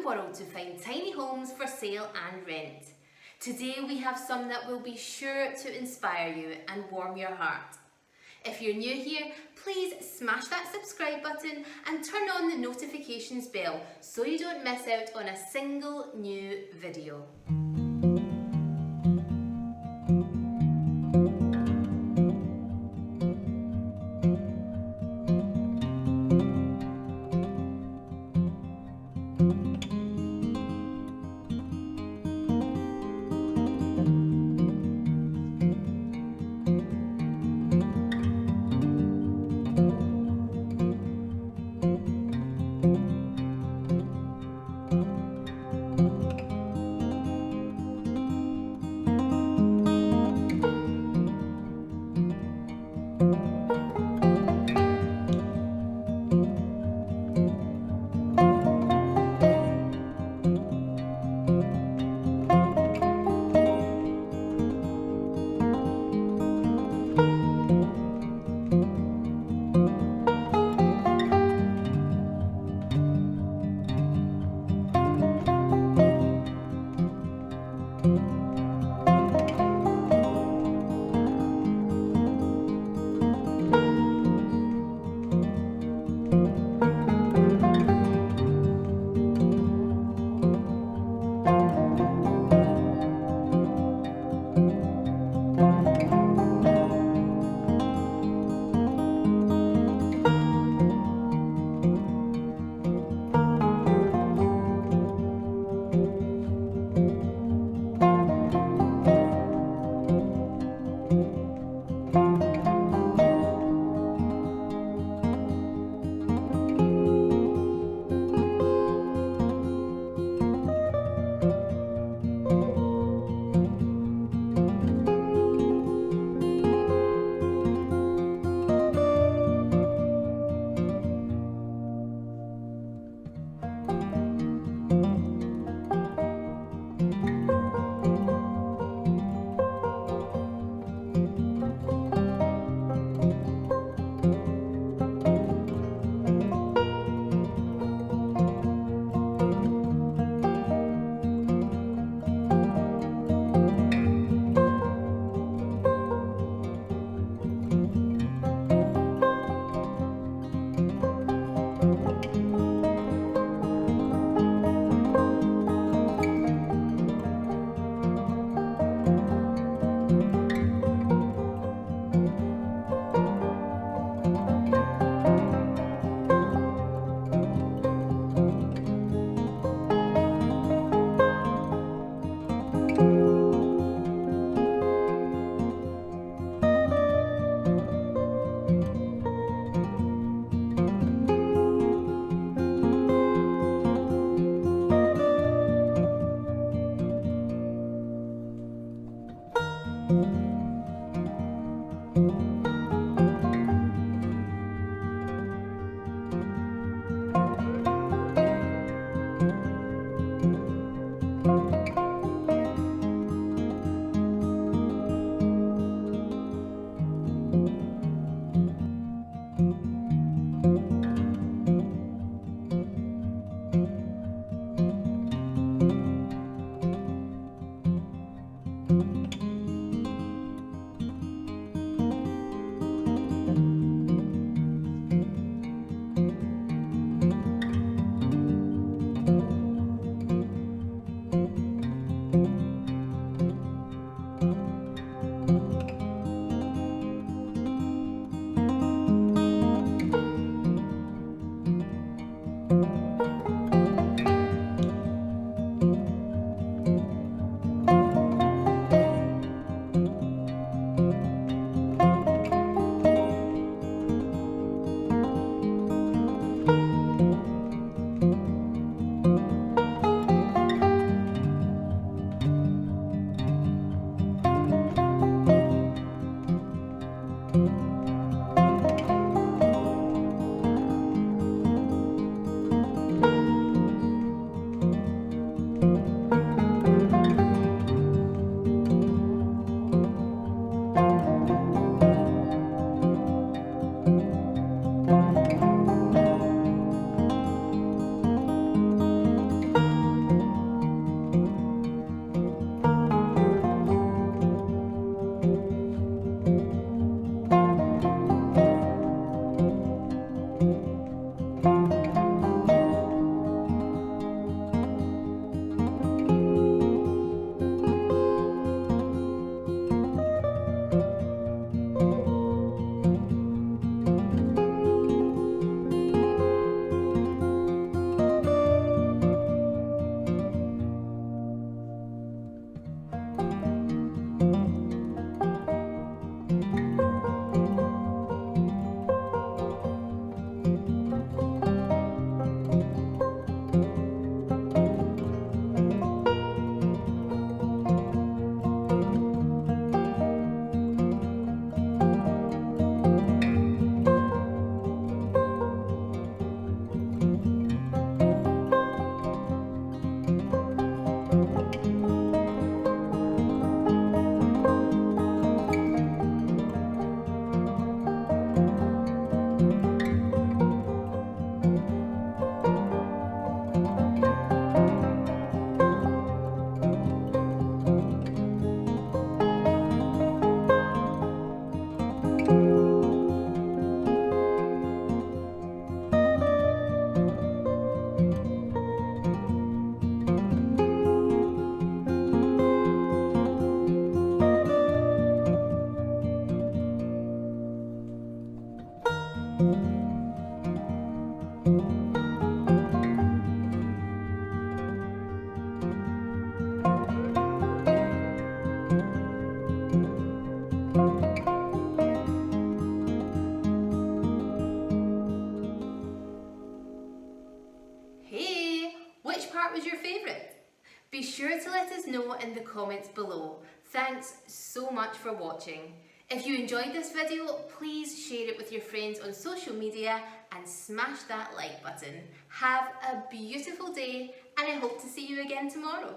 world to find tiny homes for sale and rent. Today we have some that will be sure to inspire you and warm your heart. If you're new here, please smash that subscribe button and turn on the notifications bell so you don't miss out on a single new video. was your favourite? Be sure to let us know in the comments below. Thanks so much for watching. If you enjoyed this video, please share it with your friends on social media and smash that like button. Have a beautiful day, and I hope to see you again tomorrow.